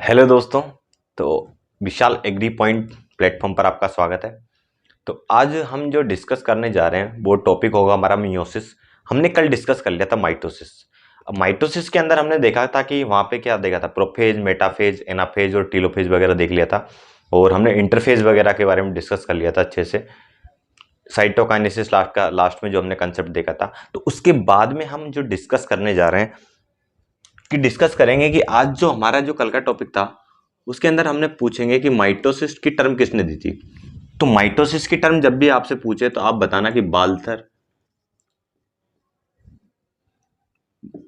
Hello दोस्तों। तो विशाल agree point platform पर आपका स्वागत है। तो आज हम जो डिस्कस करने जा रहे हैं वो टॉपिक होगा हमारा मियोसिस। हमने कल डिस्कस कर लिया था माइटोसिस। अब माइटोसिस के अंदर हमने देखा था कि वहाँ पे क्या देखा था, प्रोफेज, मेटाफेज, एनाफेज और टीलोफेज वगैरह देख लिया था। और हमने इंटरफेज वगैरह के बारे में डिस्कस कर लिया था अच्छे से। साइटोकाइनेसिस लास्ट में जो हमने कंसेप्ट देखा था। तो उसके बाद में हम जो डिस्कस करने जा रहे हैं कि डिस्कस करेंगे कि आज जो हमारा जो कल का टॉपिक था उसके अंदर हमने पूछेंगे कि माइटोसिस की टर्म किसने दी थी। तो माइटोसिस की टर्म जब भी आपसे पूछे तो आप बताना कि बाल्थर,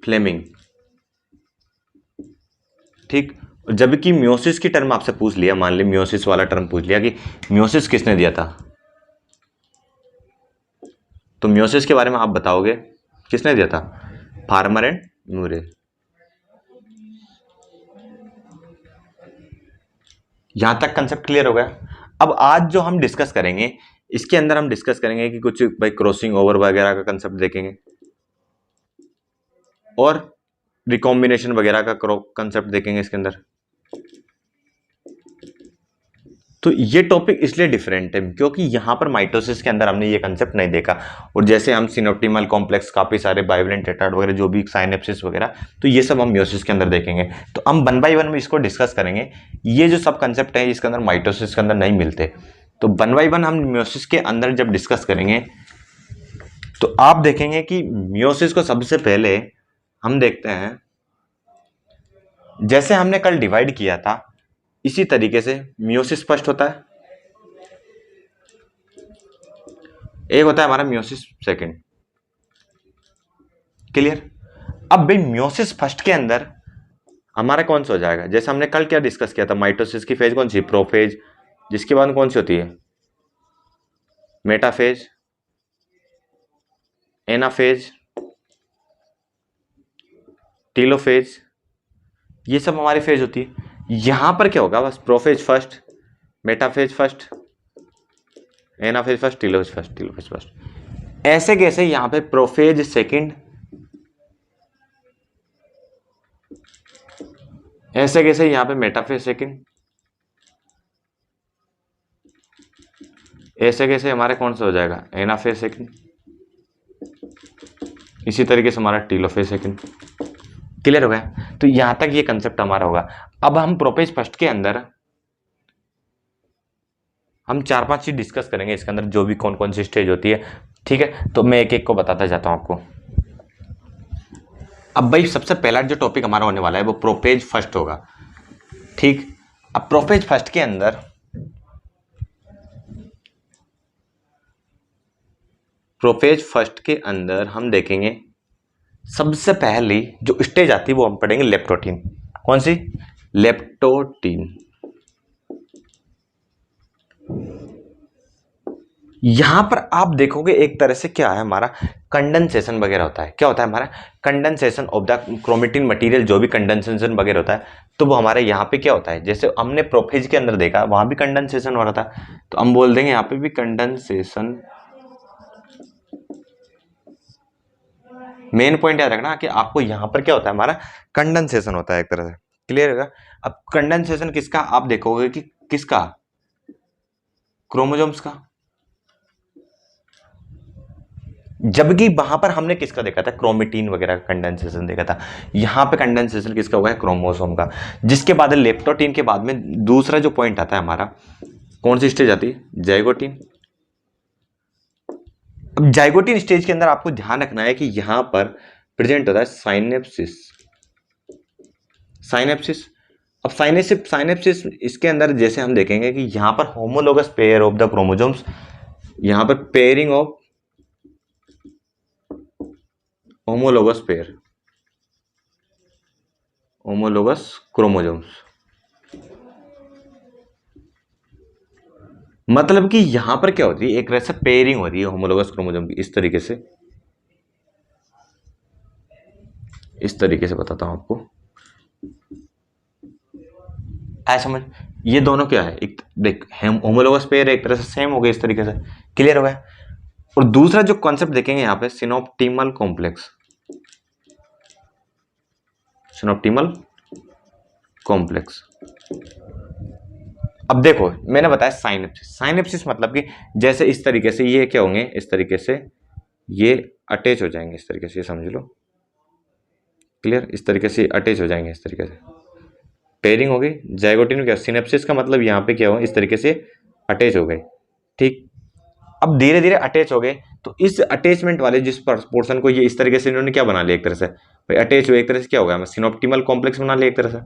फ्लेमिंग, ठीक। जबकि मियोसिस की टर्म आपसे पूछ लिया, मान ली मियोसिस वाला टर्म पूछ लिया कि मियोसिस किसने दिया था, तो मियोसिस के बारे में आप बताओगे किसने दिया था, फार्मर एंड म्यूरे। यहां तक कंसेप्ट क्लियर हो गया। अब आज जो हम डिस्कस करेंगे इसके अंदर हम डिस्कस करेंगे कि कुछ भाई क्रॉसिंग ओवर वगैरह का कंसेप्ट देखेंगे और रिकॉम्बिनेशन वगैरह का कंसेप्ट देखेंगे इसके अंदर। तो ये टॉपिक इसलिए डिफरेंट है क्योंकि यहां पर माइटोसिस के अंदर हमने ये कंसेप्ट नहीं देखा। और जैसे हम सिनोप्टिमल कॉम्प्लेक्स, काफी सारे बाइवेलेंट टेट्राड वगैरह जो भी साइनेप्सिस वगैरह, तो ये सब हम मियोसिस के अंदर देखेंगे। तो हम वन बाय वन में इसको डिस्कस करेंगे। ये जो सब कंसेप्ट है इसके अंदर माइटोसिस के अंदर नहीं मिलते। तो वन बाय वन हम मियोसिस के अंदर जब डिस्कस करेंगे तो आप देखेंगे कि मियोसिस को सबसे पहले हम देखते हैं, जैसे हमने कल डिवाइड किया था इसी तरीके से मियोसिस फर्स्ट होता है, एक होता है हमारा मियोसिस सेकंड। क्लियर। अब भाई मियोसिस फर्स्ट के अंदर हमारा कौन सा हो जाएगा, जैसे हमने कल क्या डिस्कस किया था, माइटोसिस की फेज कौन सी, प्रोफेज। जिसके बाद कौन सी होती है, मेटाफेज, एनाफेज, टीलोफेज। ये सब हमारी फेज होती है। यहां पर क्या होगा, बस prophase first, metaphase first, anaphase first, telophase first, telophase first. ऐसे कैसे यहां पे प्रोफेज सेकंड, ऐसे कैसे यहां पे मेटाफेज सेकंड, ऐसे कैसे हमारे कौन सा हो जाएगा, एनाफेज सेकंड। इसी तरीके से हमारा टीलोफेज सेकंड। क्लियर हो गया। तो यहां तक ये कंसेप्ट हमारा होगा। अब हम प्रोफेज फर्स्ट के अंदर हम 4-5 चीज डिस्कस करेंगे इसके अंदर, जो भी कौन कौन सी स्टेज होती है। ठीक है, तो मैं एक एक को बताता जाता हूं आपको। अब भाई सबसे पहला जो टॉपिक हमारा होने वाला है वो प्रोफेज फर्स्ट होगा। ठीक। अब प्रोफेज फर्स्ट के अंदर हम देखेंगे सबसे पहली जो स्टेज आती है वो हम पढ़ेंगे लेप्टोटीन। कौन सी, लेप्टोटीन। यहां पर आप देखोगे एक तरह से क्या है, हमारा कंडेंसेशन वगैरह होता है। क्या होता है हमारा, condensation of the chromatin material. जो भी कंडेंसेशन वगैरह होता है तो वो हमारे यहाँ पे क्या होता है, जैसे हमने प्रोफेज के अंदर देखा वहां भी कंडेंसेशन हो रहा था, तो हम बोल देंगे यहाँ पे भी कंडेंसेशन। मेन पॉइंट याद रखना कि आपको यहां पर क्या होता है, हमारा कंडेंसेशन होता है एक तरह से। क्लियर होगा। अब कंडेंसेशन किसका, आप देखोगे कि किसका, क्रोमोजोम्स का। जबकि वहां पर हमने किसका देखा था, क्रोमेटिन वगैरह का कंडेंसेशन देखा था। यहां पे कंडेंसेशन किसका हुआ है, क्रोमोसोम का। जिसके बाद लेप्टोटीन के बाद में दूसरा जो पॉइंट आता है हमारा, कौन सी स्टेज आती है, जाइगोटीन। अब जाइगोटीन स्टेज के अंदर आपको ध्यान रखना है कि यहां पर प्रेजेंट होता है साइनेप्सिस। साइनेप्सिस। अब साइनेप्सिस इसके अंदर जैसे हम देखेंगे कि यहां पर homologous pair of the chromosomes, यहां पर pairing of homologous pair, homologous chromosomes. मतलब कि यहां पर क्या होती है, एक तरह से पेयरिंग हो रही है होमोलोगस क्रोमोसोम की। इस तरीके से बताता हूं आपको, ऐसा समझ। ये दोनों क्या है, एक देख होमोलोगस पेयर एक तरह से सेम हो गए इस तरीके से। क्लियर हो गया। और दूसरा जो कॉन्सेप्ट देखेंगे यहां पे, सिनोप्टिमल कॉम्प्लेक्स। सिनोप्टिमल कॉम्प्लेक्स अब देखो मैंने बताया साइनेप्सिस, साइनेप्सिस मतलब कि जैसे इस तरीके से ये क्या होंगे, इस तरीके से ये अटैच हो जाएंगे, इस तरीके से, ये समझ लो, क्लियर, इस तरीके से अटैच हो जाएंगे, इस तरीके से पेयरिंग हो गई। जाइगोटी में क्या, सिनेप्सिस का मतलब यहाँ पे क्या हुआ, इस तरीके से अटैच हो गए, ठीक। अब धीरे धीरे अटैच हो गए, तो इस अटैचमेंट वाले जिस पोर्शन को ये इस तरीके से इन्होंने क्या बना लिया, एक तरह से भाई अटैच हुए, एक तरह से क्या हो गया, सिनोप्टिमल कॉम्प्लेक्स बना लिया एक तरह से,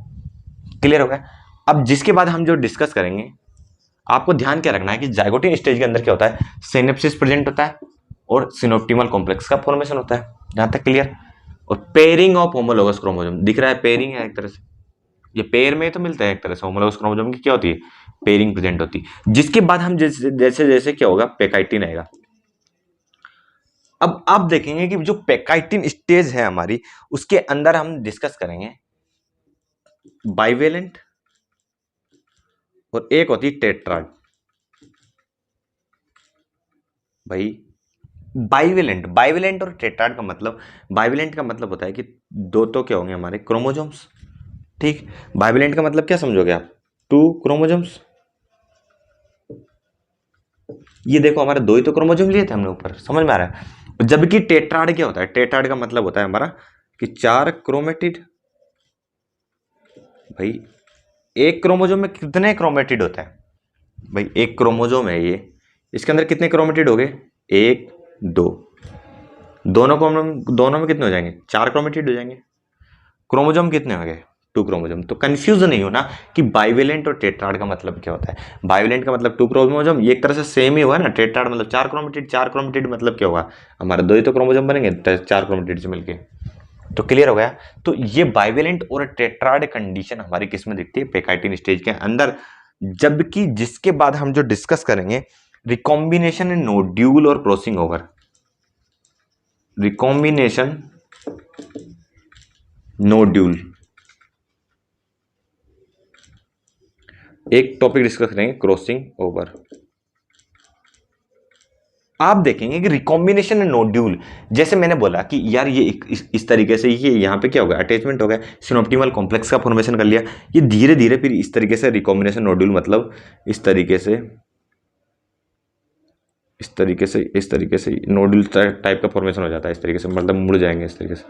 क्लियर हो गया। अब जिसके बाद हम जो डिस्कस करेंगे, आपको ध्यान क्या रखना है कि जाइगोटिन स्टेज के अंदर क्या होता है, सिनेप्सिस प्रेजेंट होता है और सिनोप्टिमल कॉम्प्लेक्स का फॉर्मेशन होता है, जहां तक क्लियर। और पेयरिंग ऑफ होमोलोगस क्रोमोसोम दिख रहा है, पेयरिंग है एक तरह से, ये पेयर में तो मिलता है एक तरह से, होमोलोगस क्रोमोसोम की क्या होती है, पेयरिंग प्रेजेंट होती है। जिसके बाद हम जैसे जैसे जैसे क्या होगा, पेकाइटिन आएगा। अब आप देखेंगे कि जो पेकाइटिन स्टेज है हमारी, उसके अंदर हम डिस्कस करेंगे बाइवेलेंट और एक होती है टेट्राड। भाई बाइवेलेंट, बाइवेलेंट और टेट्राड का मतलब, बाइवेलेंट का मतलब होता है कि दो तो क्या होंगे हमारे क्रोमोसोम्स, ठीक। बाइवेलेंट का मतलब क्या समझोगे आप, टू क्रोमोसोम्स। ये देखो हमारे दो ही तो क्रोमोसोम लिए थे हमने ऊपर, समझ में आ रहा है। जबकि टेट्राड क्या होता है, टेट्राड का मतलब होता है हमारा कि चार क्रोमेटिड। भाई एक क्रोमोसोम में कितने क्रोमेटिड होता है, भाई एक क्रोमोसोम है ये, इसके अंदर कितने क्रोमेटिड हो गए, एक दो, दोनों में कितने हो जाएंगे, चार क्रोमेटिड हो जाएंगे। क्रोमोसोम कितने हो गए, टू क्रोमोसोम। तो कंफ्यूज नहीं होना कि बाइवेलेंट और टेट्राड का मतलब क्या होता है। बाइवेलेंट का मतलब टू क्रोमोसोम, ये एक तरह से सेम ही हुआ ना। टेट्राड मतलब चार क्रोमेटिड, चार क्रोमेटिड मतलब क्या होगा, हमारे दो ही तो क्रोमोसोम बनेंगे चार क्रोमेटिड से मिलके। तो क्लियर हो गया। तो ये बाइवेलेंट और टेट्राड कंडीशन हमारी किस में दिखती है, पेकाइटिन स्टेज के अंदर। जबकि जिसके बाद हम जो डिस्कस करेंगे, रिकॉम्बिनेशन नोड्यूल और क्रॉसिंग ओवर, रिकॉम्बिनेशन नोड्यूल, एक टॉपिक डिस्कस करेंगे क्रॉसिंग ओवर। आप देखेंगे कि रिकॉम्बिनेशन नोड्यूल, जैसे मैंने बोला कि यार ये इस तरीके से ये यहाँ पे क्या होगा, अटैचमेंट हो गया, सिनोप्टिमल कॉम्प्लेक्स का फॉर्मेशन कर लिया। ये धीरे धीरे फिर इस तरीके से रिकॉम्बिनेशन नोड्यूल मतलब इस तरीके से, इस तरीके से नोड्यूल टाइप का फॉर्मेशन हो जाता है, इस तरीके से, मतलब मुड़ जाएंगे इस तरीके से,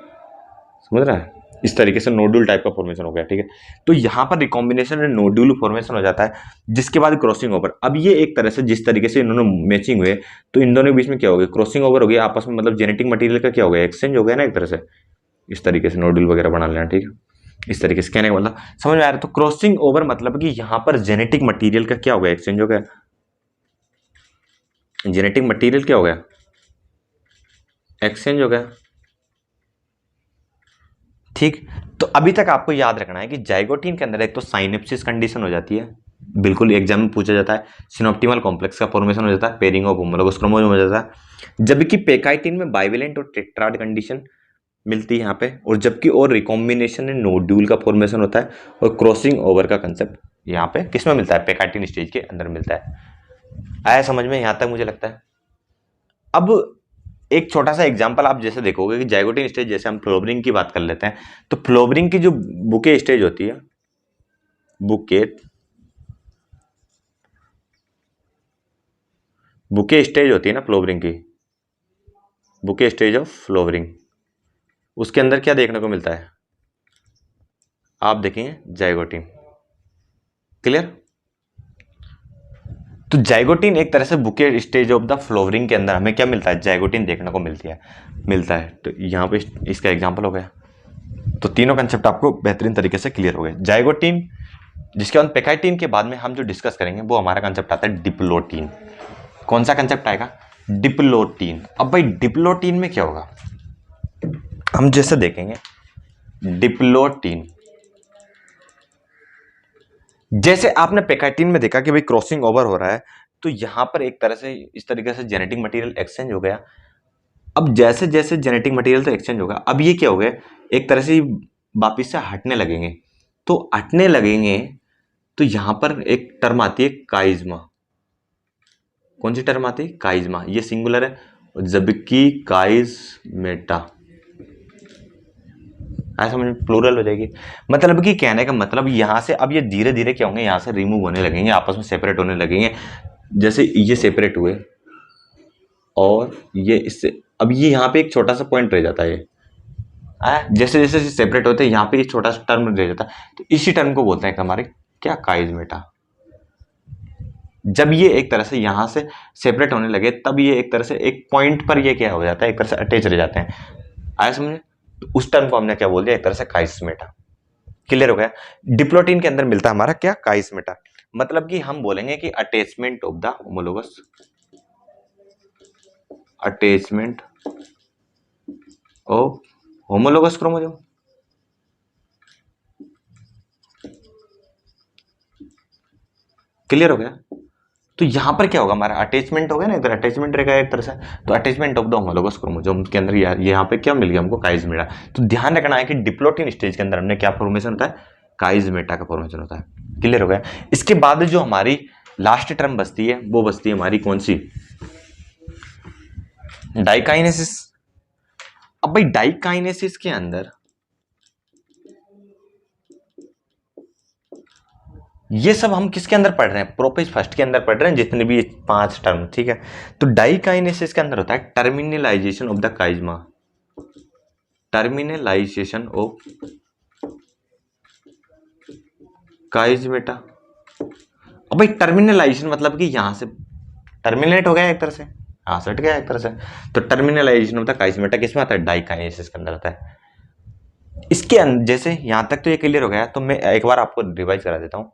समझ रहा है, इस तरीके से नोड्यूल टाइप का फॉर्मेशन हो गया, ठीक है। तो यहां पर रिकॉम्बिनेशन नोड्यूल फॉर्मेशन हो जाता है, जिसके बाद क्रॉसिंग ओवर। अब ये एक तरह से जिस तरीके से इन्होंने मैचिंग हुए, तो इन दोनों के बीच में क्या हो गया, क्रॉसिंग ओवर हो गया आपस में, मतलब जेनेटिक मटेरियल का क्या हो गया, एक्सचेंज हो गया ना एक तरह से, इस तरीके से नोड्यूल वगैरह बना लेना, ठीक है। इस तरीके से कहने का मतलब समझ में आ रहा है। तो क्रॉसिंग ओवर मतलब कि यहां पर जेनेटिक मटीरियल का क्या हो गया, एक्सचेंज हो गया, जेनेटिक मटीरियल क्या हो गया, एक्सचेंज हो गया, ठीक। तो अभी तक आपको याद रखना है कि जाइगोटीन के अंदर एक तो साइनेप्सिस कंडीशन हो जाती है, बिल्कुल एग्जाम में पूछा जाता है, सिनोप्टिमल कॉम्प्लेक्स का फॉर्मेशन हो जाता है, पेयरिंग ऑफ होमोलोगस क्रोमोसोम हो जाता है। जबकि पेकाइटिन में बाइवेलेंट और टेट्राड कंडीशन मिलती है यहाँ पे, और जबकि और रिकॉम्बिनेशन नोड्यूल का फॉर्मेशन होता है, और क्रॉसिंग ओवर का कंसेप्ट यहाँ पे किसमें मिलता है, पेकाइटिन स्टेज के अंदर मिलता है। आया समझ में यहाँ तक, मुझे लगता है। अब एक छोटा सा एग्जांपल आप जैसे देखोगे कि जाइगोटिन स्टेज, जैसे हम फ्लोवरिंग की बात कर लेते हैं, तो फ्लोवरिंग की जो बुके स्टेज होती है, बुके स्टेज होती है ना फ्लोवरिंग की, बुके स्टेज ऑफ फ्लोवरिंग, उसके अंदर क्या देखने को मिलता है, आप देखेंगे जाइगोटिन, क्लियर। तो जाइगोटिन एक तरह से bouquet stage of the flowering के अंदर हमें क्या मिलता है, जाइगोटिन देखने को मिलता है। तो यहाँ पे इसका एग्जांपल हो गया। तो तीनों कंसेप्ट आपको बेहतरीन तरीके से क्लियर हो गए। जाइगोटिन, जिसके बाद पेकाइटिन के बाद में हम जो डिस्कस करेंगे वो हमारा कंसेप्ट आता है डिप्लोटीन। कौन सा कंसेप्ट आएगा, डिप्लोटीन। अब भाई डिप्लोटीन में क्या होगा, हम जैसे देखेंगे डिप्लोटीन, जैसे आपने पेकाइटिन में देखा कि भाई क्रॉसिंग ओवर हो रहा है, तो यहां पर एक तरह से इस तरीके से जेनेटिक मटेरियल एक्सचेंज हो गया। अब जैसे जैसे जेनेटिक मटेरियल तो एक्सचेंज होगा, अब ये क्या हो गया, एक तरह से वापिस से हटने लगेंगे। तो हटने लगेंगे तो यहां पर एक टर्म आती है काइज्मा। कौन सी टर्म आती है, काइज्मा, ये सिंगुलर है, जबकि काइज मेटा, ऐसा समझ में, प्लूरल हो जाएगी। मतलब कि कहने का मतलब यहाँ से अब ये धीरे धीरे क्या होंगे, यहाँ से रिमूव होने लगेंगे, आपस में सेपरेट होने लगेंगे। जैसे ये सेपरेट हुए और ये इससे, अब ये यहाँ पे एक छोटा सा पॉइंट रह जाता है, ये जैसे जैसे सेपरेट होते हैं यहाँ पे एक छोटा सा टर्म रह जाता है, तो इसी टर्म को बोलते हैं हमारे क्या, काइजमेटा। जब ये एक तरह से यहाँ से सेपरेट होने लगे तब ये एक तरह से एक पॉइंट पर ये क्या हो जाता है, एक तरह से अटैच रह जाते हैं। आया समझे? तो उस टर्म को हमने क्या बोल दिया, एक तरह से काइस्मेटा। क्लियर हो गया? डिप्लोटीन के अंदर मिलता है हमारा क्या, काइस्मेटा। मतलब कि हम बोलेंगे कि attachment of the homologous, attachment of homologous chromosome. Clear हो गया? तो यहां पर क्या होगा, हमारा अटैचमेंट हो गया ना, इधर अटैचमेंट रहेगा एक तरह से, तो attachment of the homologous chromosome के अंदर यहाँ पे क्या मिल गया हमको, काइजमेटा। तो ध्यान रखना है कि डिप्लोटीन स्टेज के अंदर हमने क्या फॉर्मेशन होता है, काइजमेटा का फॉर्मेशन होता है। क्लियर हो गया? इसके बाद जो हमारी लास्ट टर्म बचती है वो बचती है हमारी कौन सी, डाइकाइनेसिस। अब भाई डाइकाइनेसिस के अंदर ये सब हम किसके अंदर पढ़ रहे हैं, प्रोपेज फर्स्ट के अंदर पढ़ रहे हैं, जितने भी 5 टर्म, ठीक है। तो डाइकाइनेसिस के अंदर होता है terminalization of the chiasma, terminalization of chiasmata. अब भाई टर्मिनलाइजेशन मतलब कि यहां से टर्मिनेट हो गया एक तरह से, यहां से हट गया एक तरह से, तो टर्मिनलाइजेशन ऑफ द काइजमेटा किसमें आता है, डाइकाइनेसिस के अंदर आता है। इसके जैसे यहां तक तो ये क्लियर हो गया, तो मैं एक बार आपको रिवाइज करा देता हूं।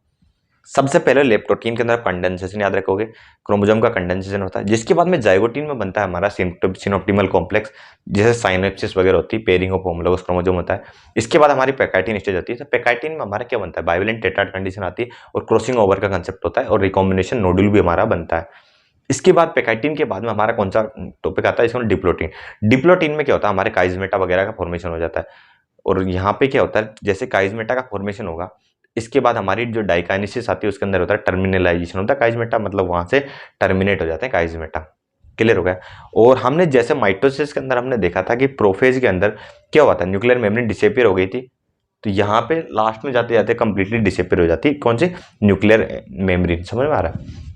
सबसे पहले लेप्टोटीन के अंदर कंडेंसेशन याद रखोगे, क्रोमोसोम का कंडेंसेशन होता है, जिसके बाद में जाइगोटीन में बनता है हमारा सिनोप्टिमल कॉम्प्लेक्स, जैसे साइनेप्सिस वगैरह होती है, पेयरिंग ऑफ होमोलोगस क्रोमोसोम होता है। इसके बाद हमारी पैकाइटिन स्टेज आती है, तो पैकाइटिन में हमारा क्या बनता है, बाइवेलेंट टेट्राड कंडीशन आती है और क्रॉसिंग ओवर का कंसेप्ट होता है और रिकॉम्बिनेशन नोड्यूल भी हमारा बनता है। इसके बाद पैकाइटिन के बाद में हमारा कौन सा टॉपिक आता है, इसमें डिप्लोटीन। डिप्लोटीन में क्या होता है, हमारे काइजमेटा वगैरह का फॉर्मेशन हो जाता है। और यहाँ पे क्या होता है, जैसे काइजमेटा का फॉर्मेशन होगा, इसके बाद हमारी जो डाइकाइनेसिस आती है उसके अंदर होता है टर्मिनलाइजेशन होता है काइजमेटा, मतलब वहां से टर्मिनेट हो जाते हैं काइजमेटा। क्लियर हो गया? और हमने जैसे माइटोसिस के अंदर हमने देखा था कि प्रोफेज के अंदर क्या हुआ था, न्यूक्लियर मेम्ब्रेन डिसअपीयर हो गई थी, तो यहाँ पे लास्ट में जाते जाते कंप्लीटली डिसअपीयर हो जाती है कौन सी, न्यूक्लियर मेम्ब्रेन। समझ में आ रहा है?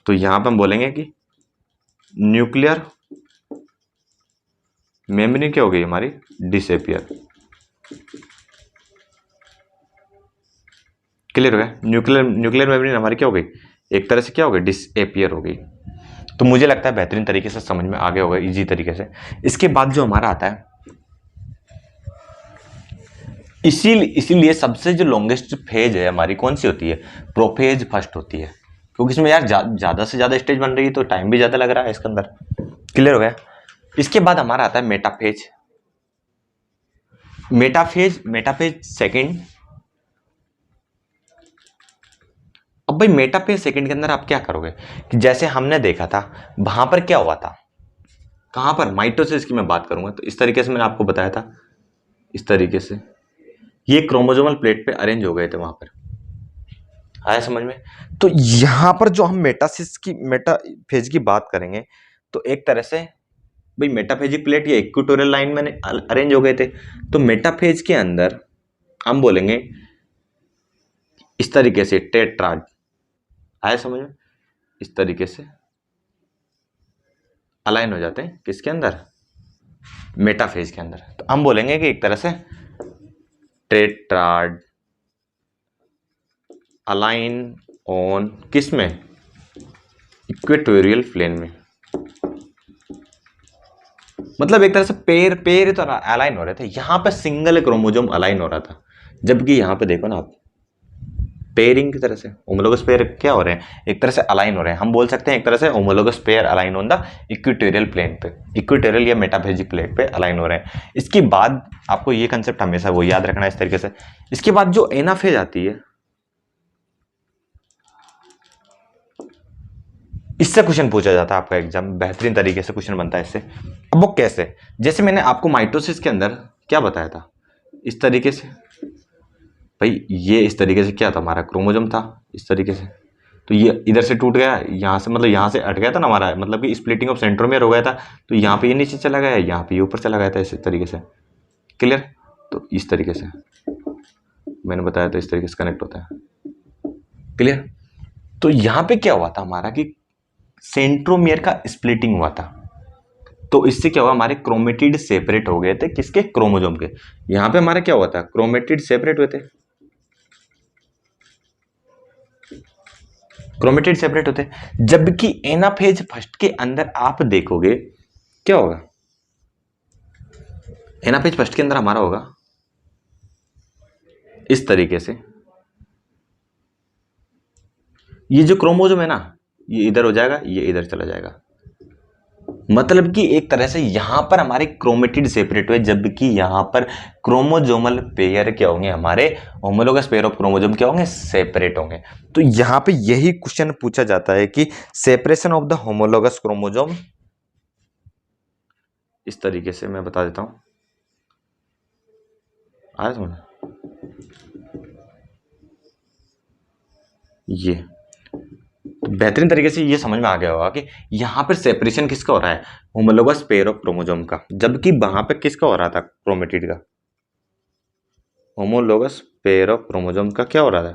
तो यहाँ पे हम बोलेंगे कि न्यूक्लियर मेम्ब्रेन क्या हो गई हमारी, डिसअपीयर। क्लियर हो गया? न्यूक्लियर मेम्ब्रेन हमारी क्या हो गई, एक तरह से क्या हो गई, डिसअपीयर हो गई। तो मुझे लगता है बेहतरीन तरीके से समझ में आ गया होगा, इजी तरीके से। इसके बाद जो हमारा आता है, इसीलिए सबसे जो लॉन्गेस्ट फेज है हमारी कौन सी होती है, प्रोफेज फर्स्ट होती है, क्योंकि इसमें यार ज्यादा से ज्यादा स्टेज बन रही है तो टाइम भी ज्यादा लग रहा है इसके अंदर। क्लियर हो गया? इसके बाद हमारा आता है मेटाफेज। Metaphase second. अब भाई मेटाफेज सेकंड के अंदर आप क्या करोगे कि जैसे हमने देखा था वहां पर क्या हुआ था, कहां पर, माइटोसिस की मैं बात करूंगा, तो इस तरीके से मैंने आपको बताया था, इस तरीके से ये क्रोमोसोमल प्लेट पे अरेंज हो गए थे वहां पर। आया समझ में? तो यहां पर जो हम मेटाफेज की बात करेंगे, तो एक तरह से भाई मेटाफेजिक प्लेट या इक्वेटोरियल लाइन में अरेंज हो गए थे, तो मेटाफेज के अंदर हम बोलेंगे इस तरीके से टेट्राड। आया समझ में? इस तरीके से अलाइन हो जाते हैं किसके अंदर, मेटाफेज के अंदर। तो हम बोलेंगे कि एक तरह से टेट्राड अलाइन ऑन किस में, इक्वेटोरियल प्लेन में। मतलब एक तरह से पेर तो अलाइन हो रहे थे, यहां पे सिंगल क्रोमोसोम अलाइन हो रहा था, जबकि यहां पे देखो ना आप, पेयरिंग की तरह से होमोलोगस पेयर क्या हो रहे हैं, एक तरह से अलाइन हो रहे हैं। हम बोल सकते हैं एक तरह से homologous pair align on the equatorial plane पे, इक्वेटोरियल या मेटाफेजिक प्लेट पे अलाइन हो रहे हैं। इसके बाद आपको ये कंसेप्ट हमेशा वो याद रखना है इस तरीके से। इसके बाद जो एनाफेज आती है, इससे क्वेश्चन पूछा जाता है आपका एग्जाम, बेहतरीन तरीके से क्वेश्चन बनता है इससे। अब वो कैसे, जैसे मैंने आपको माइटोसिस के अंदर क्या बताया था, इस तरीके से भाई, ये इस तरीके से क्या था, हमारा क्रोमोसोम था इस तरीके से, तो ये इधर से टूट गया, यहाँ से मतलब यहाँ से हट गया था ना हमारा, मतलब कि स्प्लिटिंग ऑफ सेंट्रोमियर हो गया था, तो यहाँ पे ये नीचे चला गया, यहाँ पे ये ऊपर चला गया था इस तरीके से। क्लियर। तो इस तरीके से मैंने बताया था, इस तरीके से कनेक्ट होता है। क्लियर। तो यहां पे क्या हुआ था हमारा कि सेंट्रोमियर का स्प्लिटिंग हुआ था, तो इससे क्या हुआ, हमारे क्रोमेटिड सेपरेट हो गए थे, किसके, क्रोमोसोम के। यहां पे हमारा क्या हुआ था, क्रोमेटिड सेपरेट हुए थे, क्रोमेटिड सेपरेट होते। जबकि एनाफेज फर्स्ट के अंदर आप देखोगे क्या होगा, एनाफेज फर्स्ट के अंदर हमारा होगा इस तरीके से, ये जो क्रोमोसोम है ना, ये इधर हो जाएगा, ये इधर चला जाएगा। मतलब कि एक तरह से यहां पर हमारे क्रोमेटिड सेपरेट हुए, जबकि यहां पर क्रोमोजोमल पेयर क्या होंगे, हमारे होमोलोगस पेयर ऑफ क्रोमोसोम क्या होंगे, सेपरेट होंगे। तो यहां पे यही क्वेश्चन पूछा जाता है कि separation of the homologous chromosome, इस तरीके से मैं बता देता हूं, आया समझ, ये तो बेहतरीन तरीके से ये समझ में आ गया होगा कि यहां पर सेपरेशन किसका हो रहा है, होमोलोगस पेयर ऑफ क्रोमोसोम का, जबकि वहां पे किसका हो रहा था, क्रोमेटिड का। होमोलोगस पेयर ऑफ क्रोमोसोम का क्या हो रहा था,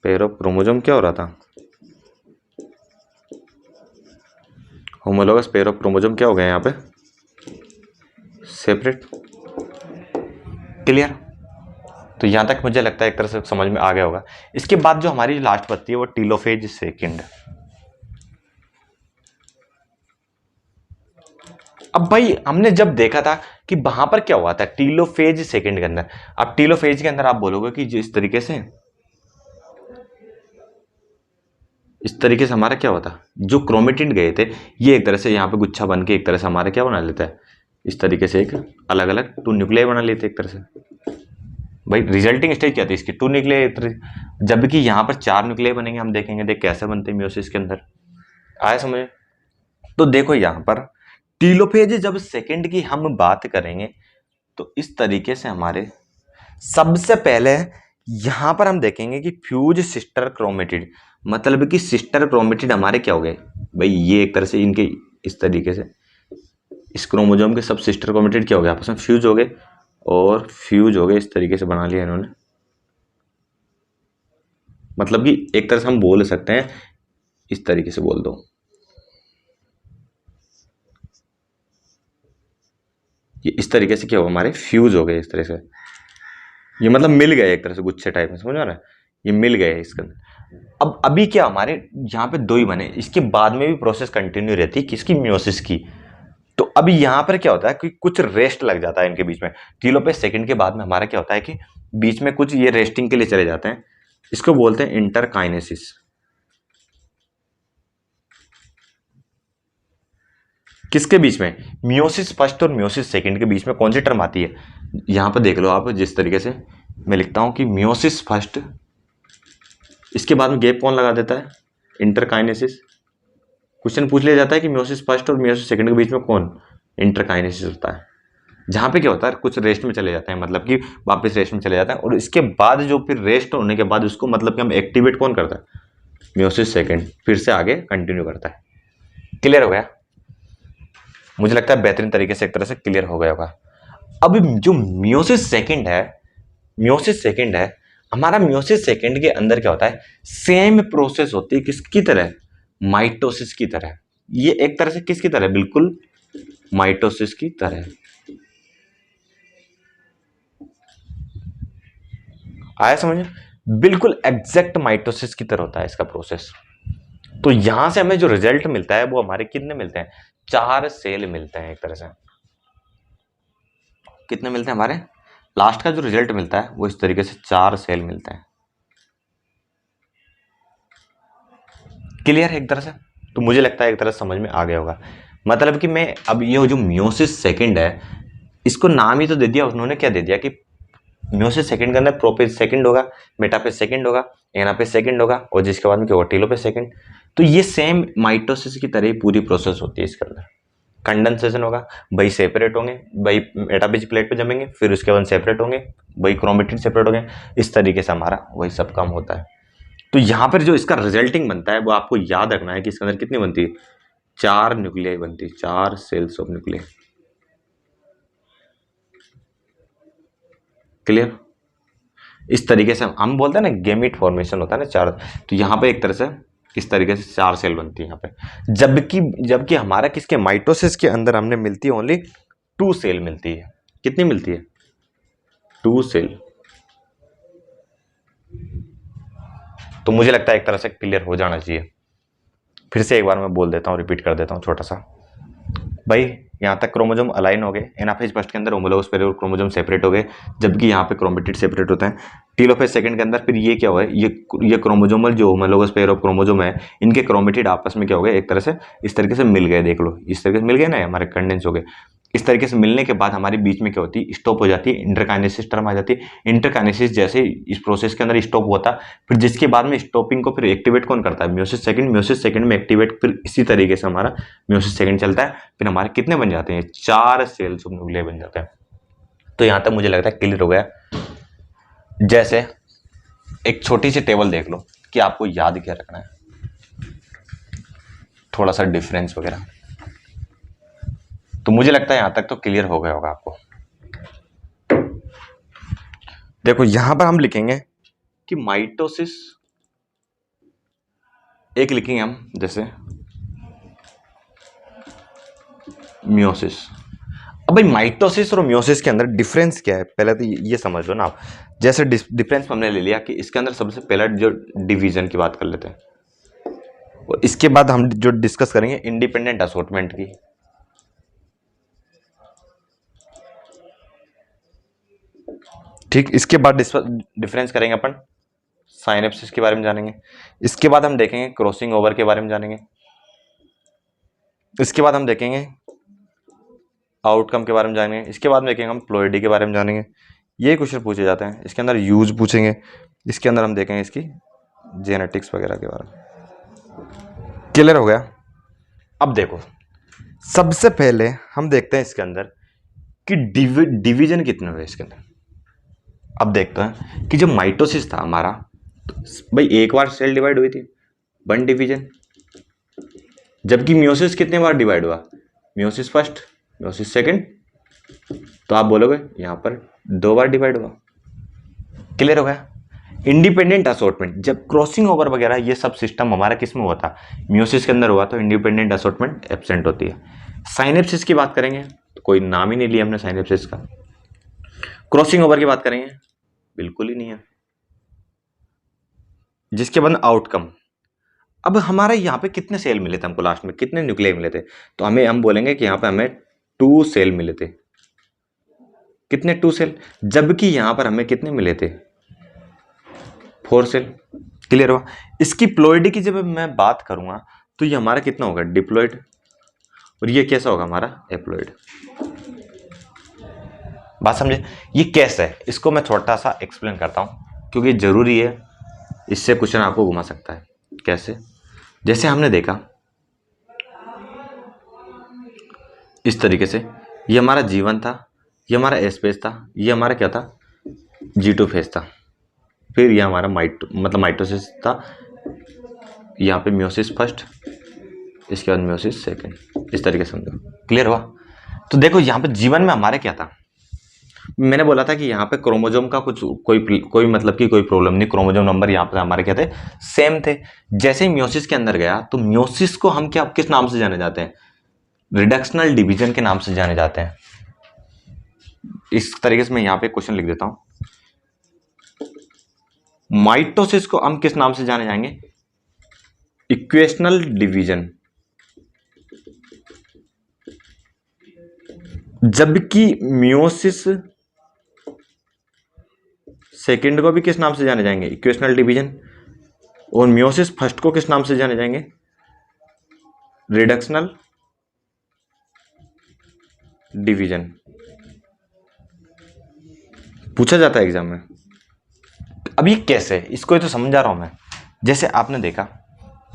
पेयर ऑफ क्रोमोसोम क्या हो रहा था, होमोलोगस पेयर ऑफ क्रोमोसोम क्या हो गया यहाँ पे, सेपरेट। क्लियर। तो यहां तक मुझे लगता है एक तरह से समझ में आ गया होगा। इसके बाद जो हमारी लास्ट बनती है वो टीलोफेज सेकंड। अब भाई हमने जब देखा था कि वहां पर क्या हुआ था टीलोफेज सेकंड के अंदर, अब टीलोफेज के अंदर आप बोलोगे कि जिस तरीके से, इस तरीके से हमारा क्या होता, जो क्रोमेटिन गए थे ये एक तरह से यहाँ पे गुच्छा बन के एक तरह से हमारा क्या बना लेता है, इस तरीके से एक अलग अलग टू न्यूक्लियाई बना लेते एक तरह से। भाई रिजल्टिंग स्टेज क्या थी इसकी, टू न्यूक्लियाई, जबकि यहाँ पर 4 न्यूक्लियाई बनेंगे। हम देखेंगे देख कैसे बनते हैं मियोसिस के अंदर, आया समझ। तो देखो यहाँ पर टीलोफेज जब सेकंड की हम बात करेंगे तो इस तरीके से हमारे सबसे पहले यहां पर हम देखेंगे कि फ्यूज सिस्टर क्रोमेटिड, मतलब कि सिस्टर क्रोमेटिड हमारे क्या हो गए भाई, ये एक तरह से इनके इस तरीके से इस क्रोमोसोम के सब सिस्टर क्रोमेटिड क्या हो गए, आपस में फ्यूज हो गए, और फ्यूज हो गए इस तरीके से बना लिया इन्होंने। मतलब कि एक तरह से हम बोल सकते हैं, इस तरीके से बोल दो, ये इस तरीके से क्या हुआ, हमारे फ्यूज हो गए इस तरह से, ये मतलब मिल गए एक तरह से गुच्छे टाइप में, समझ आ रहा है, ये मिल गए इसके अंदर। अब अभी क्या हमारे यहाँ पे 2 ही बने, इसके बाद में भी प्रोसेस कंटिन्यू रहती है किसकी, मियोसिस की। तो अभी यहाँ पर क्या होता है कि कुछ रेस्ट लग जाता है इनके बीच में, टीलोफेज सेकंड के बाद में हमारा क्या होता है कि बीच में कुछ ये रेस्टिंग के लिए चले जाते हैं, इसको बोलते हैं इंटरकाइनेसिस। किसके बीच में, मियोसिस फर्स्ट और मियोसिस सेकंड के बीच में कौन सी टर्म आती है, यहां पर देख लो आप, जिस तरीके से मैं लिखता हूं कि मियोसिस फर्स्ट, इसके बाद में गैप कौन लगा देता है, इंटरकाइनेसिस। क्वेश्चन पूछ लिया जाता है कि मियोसिस फर्स्ट और मियोसिस सेकंड के बीच में कौन, इंटरकाइनेसिस होता है। जहां पे क्या होता है कुछ रेस्ट में चले जाते हैं, मतलब कि वापस रेस्ट में चले जाते हैं, और इसके बाद जो फिर रेस्ट होने के बाद उसको मतलब कि हम एक्टिवेट कौन करता है, मियोसिस सेकंड, फिर से आगे कंटिन्यू करता है। क्लियर हो गया, मुझे लगता है बेहतरीन तरीके से एक तरह से क्लियर हो गया होगा। अब जो मियोसिस सेकंड है, मियोसिस सेकंड है हमारा, मियोसिस सेकंड के अंदर क्या होता है, सेम प्रोसेस होती है किसकी तरह, माइटोसिस की तरह। ये एक तरह से किसकी तरह, बिल्कुल माइटोसिस की तरह। आया समझ, बिल्कुल एग्जैक्ट माइटोसिस की तरह होता है इसका प्रोसेस। तो यहां से हमें जो रिजल्ट मिलता है वो हमारे कितने मिलते हैं, 4 सेल मिलते हैं एक तरह से। कितने मिलते हैं हमारे, लास्ट का जो रिजल्ट मिलता है वो इस तरीके से 4 सेल मिलते हैं। क्लियर है एक तरह से। तो मुझे लगता है एक तरह समझ में आ गया होगा। मतलब कि मैं अब ये जो मियोसिस सेकंड है इसको नाम ही तो दे दिया उन्होंने, क्या दे दिया कि मियोसिस सेकंड के अंदर प्रोपेज सेकंड होगा, मेटापेज सेकंड होगा, एनापेज सेकंड होगा, और जिसके बाद में क्या होगा, टेलोपेज सेकंड। तो ये सेम माइटोसिस की तरह ही पूरी प्रोसेस होती है इसके अंदर। कंडेंसेशन होगा, भाई सेपरेट होंगे, भाई मेटापेज प्लेट पे जमेंगे, फिर उसके बाद सेपरेट होंगे, भाई क्रोमेटिन सेपरेट होंगे, इस तरीके से हमारा वही सब काम होता है। तो यहाँ पर जो इसका रिजल्टिंग बनता है वो आपको याद रखना है कि इसके अंदर कितनी बनती है, 4 न्यूक्लियाई बनती है, 4 सेल्स ऑफ न्यूक्लियाई। क्लियर। इस तरीके से हम बोलते हैं ना गेमिट फॉर्मेशन होता है ना चार, तो यहाँ पे एक तरह से इस तरीके से 4 सेल बनती है यहाँ पे, जबकि हमारा किसके माइटोसिस के अंदर हमने मिलती है ओनली 2 सेल मिलती है। कितनी मिलती है? 2 सेल। तो मुझे लगता है एक तरह से क्लियर हो जाना चाहिए। फिर से एक बार मैं बोल देता हूँ, रिपीट कर देता हूँ छोटा सा। भाई यहाँ तक क्रोमोजोम अलाइन हो गए, एनाफेज फर्स्ट के अंदर होमोलोगस पेयर और क्रोमोजोम सेपरेट हो गए, जबकि यहाँ पे क्रोमेटिड सेपरेट होते हैं। टीलोफेज सेकंड के अंदर फिर ये क्या हुआ है, ये क्रोमोजोमल जो होमोलोगस पेयर ऑफ क्रोमोजोम है, इनके क्रोमेटिड आपस में क्या हो गए, एक तरह से इस तरीके से मिल गए। देख लो इस तरीके से मिल गए ना, हमारे कंडेंस हो गए। इस तरीके से मिलने के बाद हमारे बीच में क्या होती है, स्टॉप हो जाती है, इंटरकाइनेसिस टर्म आ जाती है। इंटरकाइनेसिस जैसे इस प्रोसेस के अंदर स्टॉप हुआ था, फिर जिसके बाद में स्टॉपिंग को फिर एक्टिवेट कौन करता है, म्योसिस सेकंड में एक्टिवेट, फिर इसी तरीके से हमारा म्योसिस सेकंड चलता है। फिर हमारे कितने बन जाते हैं, 4 सेल सब न्यूक्लियर बन जाते हैं। तो यहां तक मुझे लगता है क्लियर हो गया। जैसे एक छोटी सी टेबल देख लो कि आपको याद क्या रखना है, थोड़ा सा डिफरेंस वगैरह, तो मुझे लगता है यहां तक तो क्लियर हो गया होगा आपको। देखो यहां पर हम लिखेंगे कि माइटोसिस, एक लिखेंगे हम जैसे मियोसिस। अब भाई माइटोसिस और मियोसिस के अंदर डिफरेंस क्या है, पहले तो ये समझ लो ना आप। जैसे डिफरेंस हमने ले लिया कि इसके अंदर सबसे पहला जो डिवीजन की बात कर लेते हैं, और इसके बाद हम जो डिस्कस करेंगे इंडिपेंडेंट असॉर्टमेंट की। ठीक, इसके बाद डिफरेंस करेंगे अपन साइनेप्सिस के बारे में जानेंगे। इसके बाद हम देखेंगे क्रॉसिंग ओवर के बारे में जानेंगे। इसके बाद हम देखेंगे आउटकम के बारे में जानेंगे। इसके बाद में देखेंगे हम प्लोइडी के बारे में जानेंगे। ये क्वेश्चन पूछे जाते हैं, इसके अंदर यूज पूछेंगे। इसके अंदर हम देखेंगे इसकी जेनेटिक्स वगैरह के बारे में। क्लियर हो गया। अब देखो सबसे पहले हम देखते हैं इसके अंदर कि डिवीजन कितने हुए इसके अंदर। अब देखते हैं कि जो माइटोसिस था हमारा, तो भाई एक बार सेल डिवाइड हुई थी, 1 डिवीजन। जबकि मियोसिस कितने बार डिवाइड हुआ, मियोसिस फर्स्ट, मियोसिस सेकंड, तो आप बोलोगे यहां पर 2 बार डिवाइड हुआ। क्लियर हो गया। इंडिपेंडेंट असॉर्टमेंट, जब क्रॉसिंग ओवर वगैरह ये सब सिस्टम हमारा किस में हुआ था, मियोसिस के अंदर हुआ, तो इंडिपेंडेंट असॉर्टमेंट एब्सेंट होती है। साइनेप्सिस की बात करेंगे तो कोई नाम ही नहीं लिया हमने साइनेप्सिस का। क्रॉसिंग ओवर की बात करेंगे बिल्कुल ही नहीं है। जिसके बाद आउटकम, अब हमारा यहाँ पे कितने सेल मिले थे हमको, लास्ट में कितने न्यूक्लियर मिले थे, तो हम बोलेंगे कि यहाँ पे हमें 2 सेल मिले थे। कितने 2 सेल, जबकि यहाँ पर हमें कितने मिले थे, 4 सेल। क्लियर हुआ। इसकी प्लोइडी की जब मैं बात करूंगा तो ये हमारा कितना होगा, डिप्लॉइड, और ये कैसा होगा हमारा, एप्लॉइड। बात समझे। ये कैसे है, इसको मैं छोटा सा एक्सप्लेन करता हूं क्योंकि जरूरी है, इससे क्वेश्चन आपको घुमा सकता है। कैसे, जैसे हमने देखा इस तरीके से, ये हमारा G1 था, ये हमारा S फेज था, ये हमारा क्या था, G2 फेज था। फिर ये हमारा माइटोसिस था, यहाँ पे मियोसिस फर्स्ट, इसके बाद मियोसिस सेकंड, इस तरीके से समझो। क्लियर हुआ। तो देखो यहाँ पे G1 में हमारे क्या था, मैंने बोला था कि यहाँ पे क्रोमोजोम का कुछ कोई मतलब कि कोई प्रॉब्लम नहीं, क्रोमोजोम नंबर यहाँ पे हमारे क्या थे, सेम थे। जैसे ही मियोसिस के अंदर गया तो मियोसिस को हम क्या किस नाम से जाने जाते हैं, रिडक्शनल डिवीजन के नाम से जाने जाते हैं। इस तरीके से मैं यहाँ पे क्वेश्चन लिख देता हूं, माइटोसिस को हम किस नाम से जाने जाएंगे, इक्वेशनल डिवीजन। जबकि मियोसिस सेकंड को भी किस नाम से जाने जाएंगे, इक्वेशनल डिवीजन, और मियोसिस फर्स्ट को किस नाम से जाने जाएंगे, रिडक्शनल डिवीजन। पूछा जाता है एग्जाम में। अब ये कैसे, इसको तो समझा रहा हूं मैं। जैसे आपने देखा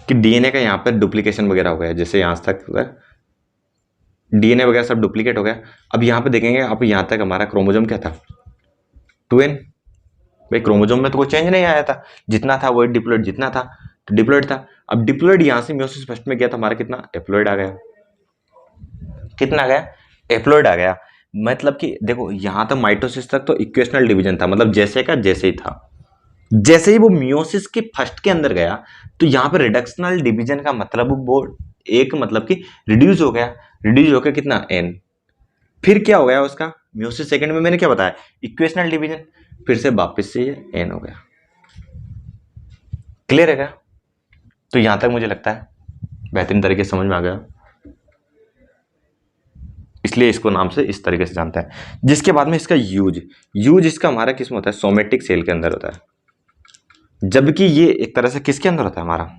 कि डीएनए का यहाँ पे डुप्लीकेशन वगैरह हो गया, जैसे यहां तक डीएनए वगैरह सब डुप्लीकेट हो गया। अब यहाँ पे देखेंगे आप, यहाँ तक हमारा क्रोमोजोम क्या था, 2n। भाई क्रोमोजोम में तो कोई चेंज नहीं आया था, जितना था वही डिप्लॉइड, जितना था तो डिप्लॉइड था। अब डिप्लॉइड यहां से मियोसिस फर्स्ट में गया तो हमारा कितना, एप्लॉइड आ गया। कितना आ गया, एप्लॉइड आ गया। मतलब कि देखो यहाँ तक माइटोसिस तक तो इक्वेशनल डिवीजन था, मतलब जैसे का जैसे ही था। जैसे ही वो मियोसिस के फर्स्ट के अंदर गया तो यहाँ पे रिडक्शनल डिवीजन का मतलब वो एक मतलब कि रिड्यूस हो गया, रिड्यूस होकर कितना एन, फिर क्या हो गया उसका मियोसिस सेकंड में मैंने क्या बताया इक्वेशनल डिवीजन, फिर से वापस से ये एन हो गया। क्लियर है क्या? तो यहां तक मुझे लगता है बेहतरीन तरीके से समझ में आ गया, इसलिए इसको नाम से इस तरीके से जानता है। जिसके बाद में इसका यूज, यूज इसका हमारा किस में होता है सोमेटिक सेल के अंदर होता है, जबकि ये एक तरह से किसके अंदर होता है हमारा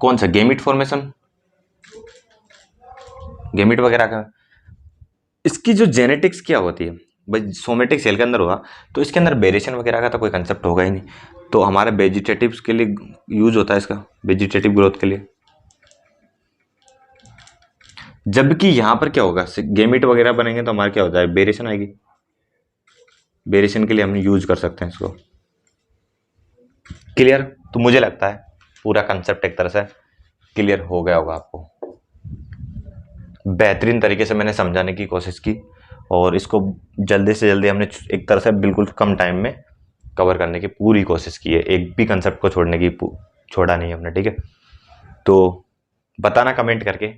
कौन सा गेमिट फॉर्मेशन, गेमिट वगैरह का। इसकी जो जेनेटिक्स क्या होती है भाई सोमेटिक सेल के अंदर होगा, तो इसके अंदर वेरिएशन वगैरह का तो कोई कंसेप्ट होगा ही नहीं, तो हमारे वेजिटेटिव्स के लिए यूज होता है इसका, वेजिटेटिव ग्रोथ के लिए। जबकि यहां पर क्या होगा गेमिट वगैरह बनेंगे तो हमारा क्या होता है वेरिएशन आएगी, वेरिएशन के लिए हम यूज कर सकते हैं इसको। क्लियर? तो मुझे लगता है पूरा कंसेप्ट एक तरह से क्लियर हो गया होगा आपको। बेहतरीन तरीके से मैंने समझाने की कोशिश की और इसको जल्दी से जल्दी हमने एक तरह से बिल्कुल कम टाइम में कवर करने की पूरी कोशिश की है, एक भी कंसेप्ट को छोड़ा नहीं हमने, ठीक है। तो बताना कमेंट करके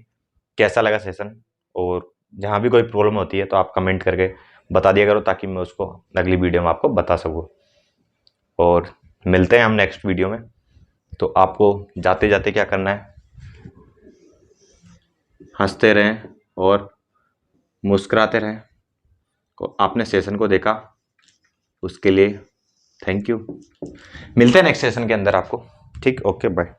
कैसा लगा सेशन, और जहाँ भी कोई प्रॉब्लम होती है तो आप कमेंट करके बता दिया करो ताकि मैं उसको अगली वीडियो में आपको बता सकूँ। और मिलते हैं हम नेक्स्ट वीडियो में। तो आपको जाते जाते क्या करना है, हंसते रहें और मुस्कुराते रहें। तो आपने सेशन को देखा उसके लिए थैंक यू। मिलते हैं नेक्स्ट सेशन के अंदर आपको, ठीक, ओके बाय।